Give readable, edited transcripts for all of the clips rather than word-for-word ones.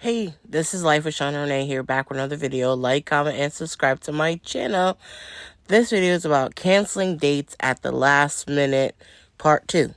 Hey, this is Life with Shauna Renee here, back with another video. Like, comment, and subscribe to my channel. This video is about canceling dates at the last minute, part 2.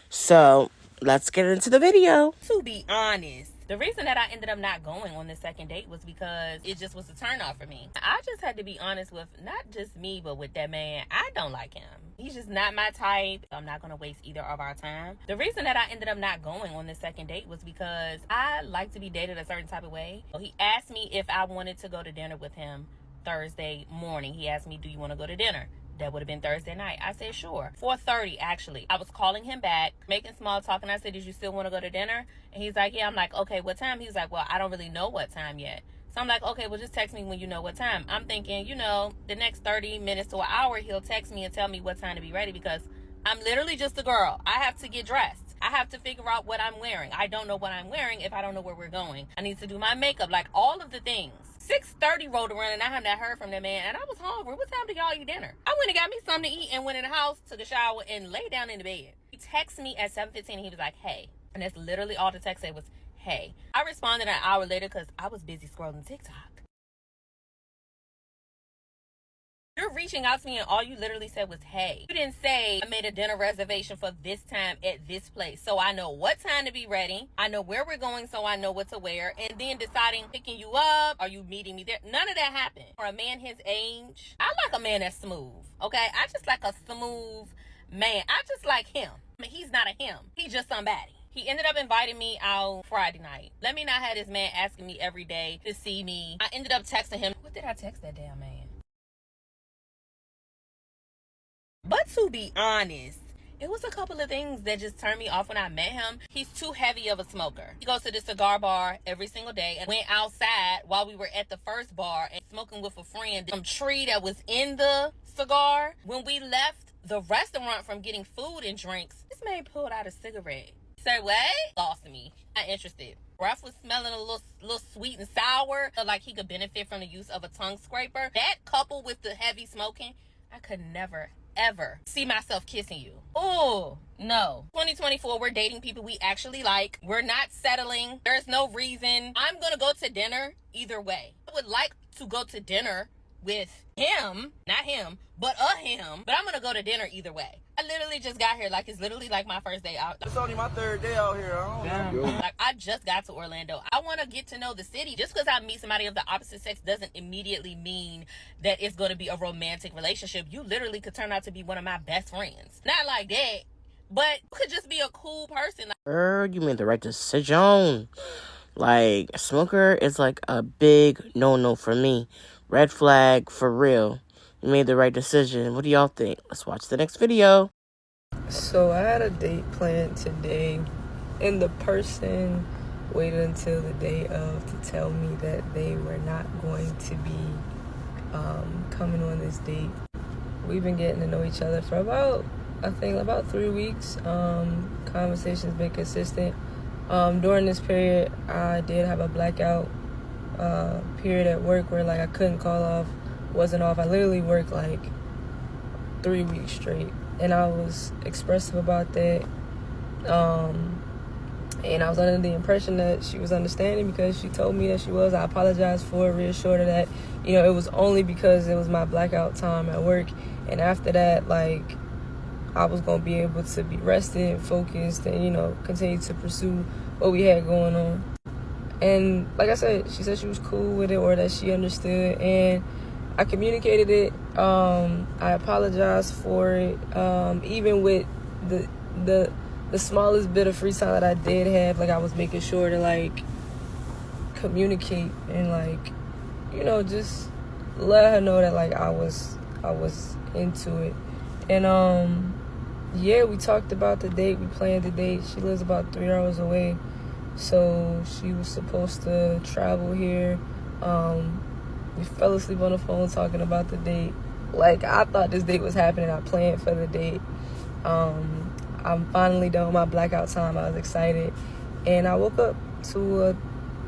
So, let's get into the video. To be honest, the reason that I ended up not going on the second date was because it just was a turn off for me. I just had to be honest with not just me, but with that man. I don't like him. He's just not my type. I'm not going to waste either of our time. The reason that I ended up not going on the second date was because I like to be dated a certain type of way. So he asked me if I wanted to go to dinner with him Thursday morning. He asked me, do you want to go to dinner? That would have been Thursday night. I said, sure. 4:30, actually. I was calling him back, making small talk, and I said, did you still want to go to dinner? And he's like, yeah. I'm like, okay, what time? He's like, well, I don't really know what time yet. So I'm like, okay, well, just text me when you know what time. I'm thinking, the next 30 minutes to an hour, he'll text me and tell me what time to be ready because I'm literally just a girl. I have to get dressed. I have to figure out what I'm wearing. I don't know what I'm wearing if I don't know where we're going. I need to do my makeup, like all of the things. 6:30 rolled around and I have not heard from that man and I was hungry. What time did y'all eat dinner? I went and got me something to eat and went in the house, took a shower, and lay down in the bed. He texted me at 7:15 and he was like, hey. And that's literally all the text said was, hey. I responded an hour later because I was busy scrolling TikTok. You're reaching out to me and all you literally said was, hey. You didn't say, I made a dinner reservation for this time at this place. So I know what time to be ready. I know where we're going so I know what to wear. And then deciding, picking you up, are you meeting me there? None of that happened. For a man his age, I like a man that's smooth, okay? I just like a smooth man. I just like him. I mean, he's not a him. He's just somebody. He ended up inviting me out Friday night. Let me not have this man asking me every day to see me. I ended up texting him. What did I text that damn man? But to be honest, it was a couple of things that just turned me off when I met him. He's too heavy of a smoker. He goes to the cigar bar every single day and went outside while we were at the first bar and smoking with a friend. Some tree that was in the cigar. When we left the restaurant from getting food and drinks, this man pulled out a cigarette. Said, what? Lost me. Not interested. Breath was smelling a little sweet and sour. Like he could benefit from the use of a tongue scraper. That coupled with the heavy smoking, I could never ever see myself kissing you. Oh, no. 2024, we're dating people we actually like. We're not settling. There's no reason. I'm gonna go to dinner either way. I would like to go to dinner with him, not him, but him. But I'm gonna go to dinner either way. I literally just got here. Like, it's literally like my first day out. It's only my third day out here. I don't know. Like, I just got to Orlando. I want to get to know the city. Just because I meet somebody of the opposite sex doesn't immediately mean that it's going to be a romantic relationship. You literally could turn out to be one of my best friends. Not like that, but could just be a cool person. You made the right decision. Like, smoker is like a big no-no for me. Red flag for real. You made the right decision. What do y'all think? Let's watch the next video. So I had a date planned today, and the person waited until the day of to tell me that they were not going to be coming on this date. We've been getting to know each other for about 3 weeks. Conversation's been consistent. During this period, I did have a blackout period at work where I couldn't call off, wasn't off. I literally worked 3 weeks straight, and I was expressive about that. And I was under the impression that she was understanding because she told me that she was. I apologized for it, reassured her that, it was only because it was my blackout time at work. And after that, I was going to be able to be rested, focused, and, continue to pursue what we had going on. And like I said, she said she was cool with it or that she understood. And I communicated it. I apologized for it. Even with the smallest bit of free time that I did have, I was making sure to communicate and just let her know that I was into it. And yeah, we talked about the date. We planned the date. She lives about 3 hours away, so she was supposed to travel here. We fell asleep on the phone talking about the date. I thought this date was happening. I planned for the date. I'm finally done with my blackout time. I was excited. And I woke up to a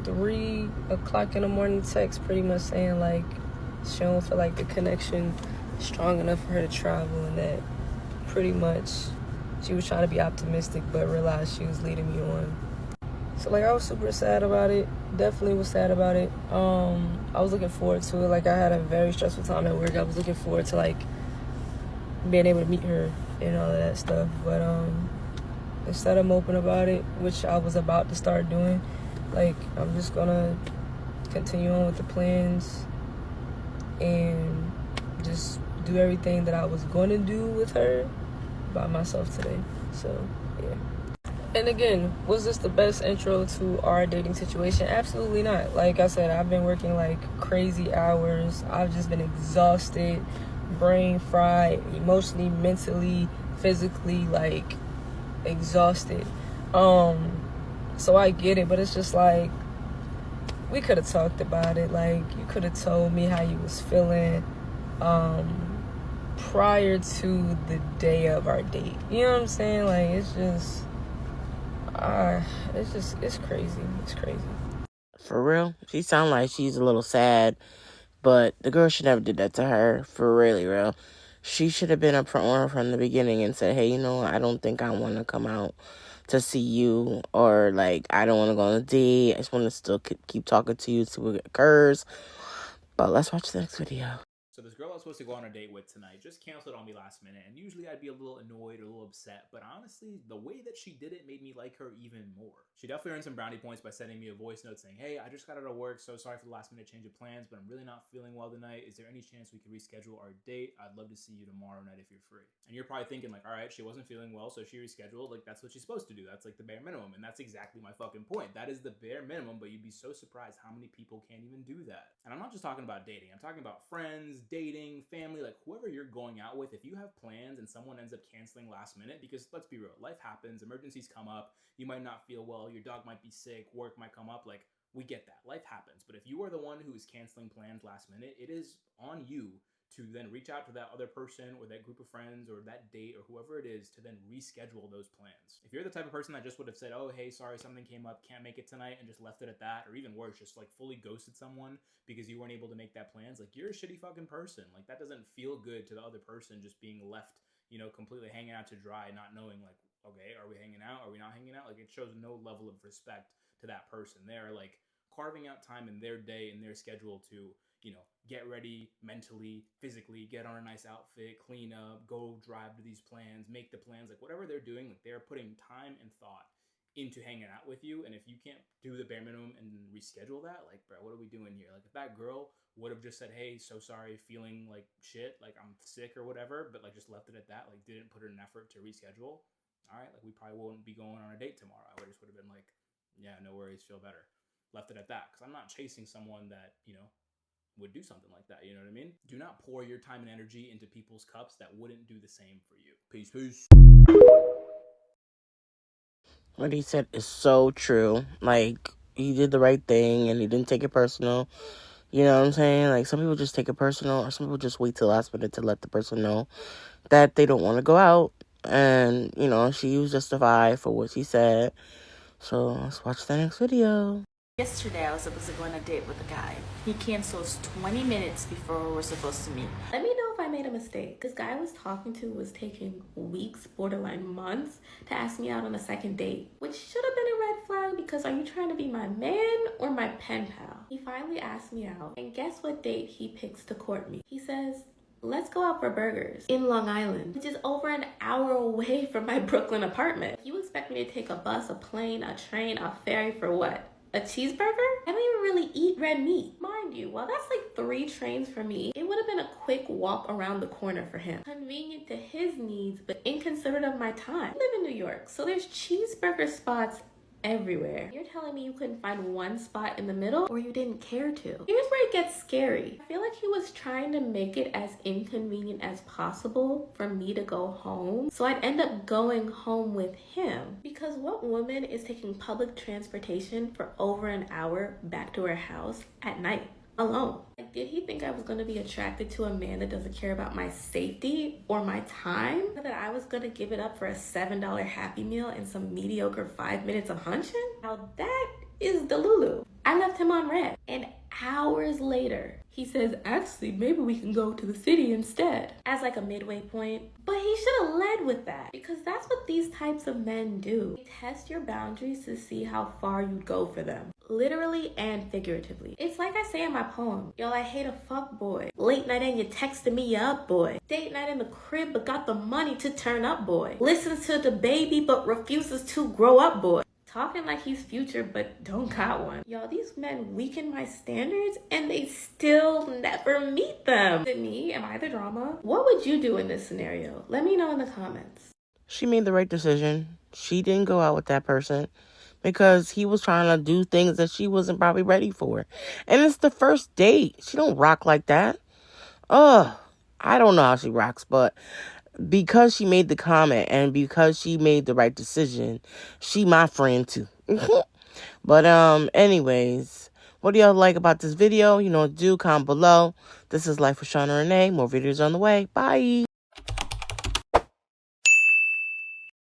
3 o'clock in the morning text pretty much saying, she don't feel like the connection strong enough for her to travel, and that pretty much she was trying to be optimistic but realized she was leading me on. So like I was super sad about it. Definitely was sad about it. I was looking forward to it. Like I had a very stressful time at work. I was looking forward to like being able to meet her and all of that stuff. But instead of moping about it, which I was about to start doing, like I'm just gonna continue on with the plans and just do everything that I was gonna do with her by myself today. So yeah. And again, was this the best intro to our dating situation? Absolutely not. Like I said, I've been working like crazy hours. I've just been exhausted, brain fried, emotionally, mentally, physically, like exhausted. So I get it, but it's just like we could have talked about it. Like you could have told me how you was feeling prior to the day of our date. You know what I'm saying? Like it's crazy. It's crazy. For real, she sound like she's a little sad, but the girl should never did that to her. For really real, she should have been upfront from the beginning and said, "Hey, you know, I don't think I want to come out to see you," or like, "I don't want to go on a date. I just want to still keep talking to you, see what occurs." But let's watch the next video. So this girl I was supposed to go on a date with tonight just canceled on me last minute, and usually I'd be a little annoyed or a little upset, but honestly, the way that she did it made me like her even more. She definitely earned some brownie points by sending me a voice note saying, "Hey, I just got out of work, so sorry for the last minute change of plans, but I'm really not feeling well tonight. Is there any chance we could reschedule our date? I'd love to see you tomorrow night if you're free." And you're probably thinking like, all right, she wasn't feeling well, so she rescheduled. Like, that's what she's supposed to do. That's like the bare minimum, and that's exactly my fucking point. That is the bare minimum, but you'd be so surprised how many people can't even do that. And I'm not just talking about dating. I'm talking about friends, dating, family, like whoever you're going out with. If you have plans and someone ends up canceling last minute, because let's be real, life happens, emergencies come up, you might not feel well, your dog might be sick, work might come up, like we get that, life happens. But if you are the one who is canceling plans last minute, it is on you to then reach out to that other person or that group of friends or that date or whoever it is to then reschedule those plans. If you're the type of person that just would have said, "Oh, hey, sorry, something came up, can't make it tonight," and just left it at that, or even worse, just like fully ghosted someone because you weren't able to make that plans, like you're a shitty fucking person. Like that doesn't feel good to the other person, just being left, you know, completely hanging out to dry, not knowing like, okay, are we hanging out? Are we not hanging out? Like it shows no level of respect to that person. They're like carving out time in their day and their schedule to, you know, get ready mentally, physically, get on a nice outfit, clean up, go drive to these plans, make the plans, like whatever they're doing, like they're putting time and thought into hanging out with you. And if you can't do the bare minimum and reschedule that, like, bro, what are we doing here? Like if that girl would have just said, "Hey, so sorry, feeling like shit, like I'm sick or whatever," but like just left it at that, like didn't put in an effort to reschedule, all right, like we probably wouldn't be going on a date tomorrow. I just would have been like, "Yeah, no worries, feel better." Left it at that, because I'm not chasing someone that, you know, would do something like that. You know what I mean? Do not pour your time and energy into people's cups that wouldn't do the same for you. Peace, peace. What he said is so true. Like, he did the right thing and he didn't take it personal. You know what I'm saying? Like, some people just take it personal, or some people just wait till the last minute to let the person know that they don't want to go out. And, you know, she was justified for what she said. So, let's watch the next video. Yesterday, I was supposed to go on a date with a guy. He cancels 20 minutes before we were supposed to meet. Let me know if I made a mistake. This guy I was talking to was taking weeks, borderline months, to ask me out on a second date, which should have been a red flag because are you trying to be my man or my pen pal? He finally asked me out, and guess what date he picks to court me? He says, "Let's go out for burgers in Long Island," which is over an hour away from my Brooklyn apartment. You expect me to take a bus, a plane, a train, a ferry for what? A cheeseburger? I don't even really eat red meat. Mind you, well, that's like 3 trains for me. It would have been a quick walk around the corner for him. Convenient to his needs, but inconsiderate of my time. I live in New York, so there's cheeseburger spots everywhere. You're telling me you couldn't find one spot in the middle, or you didn't care to? Here's where it gets scary. I feel like he was trying to make it as inconvenient as possible for me to go home, so I'd end up going home with him. Because what woman is taking public transportation for over an hour back to her house at night alone? Like, did he think I was going to be attracted to a man that doesn't care about my safety or my time? That I was going to give it up for a $7 Happy Meal and some mediocre 5 minutes of hunching? Now that is Delulu. I left him on red. And Hours later, he says, actually, maybe we can go to the city instead, as like a midway point. But he should have led with that, because that's what these types of men do. They test your boundaries to see how far you'd go for them, literally and figuratively. It's like I say in my poem, yo, I hate a fuck boy. Late night and you texting me up, boy. Date night in the crib but got the money to turn up, boy. Listens to the baby but refuses to grow up, boy. Talking like he's future but don't got one. Y'all, these men weaken my standards and they still never meet them. Is it me? Am I the drama? What would you do in this scenario? Let me know in the comments. She made the right decision. She didn't go out with that person because he was trying to do things that she wasn't probably ready for. And it's the first date. She don't rock like that. I don't know how she rocks, but because she made the comment and because she made the right decision, she my friend too. But anyways, what do y'all like about this video? You know, do comment below. This is Life with Shauna Renee. More videos on the way. Bye.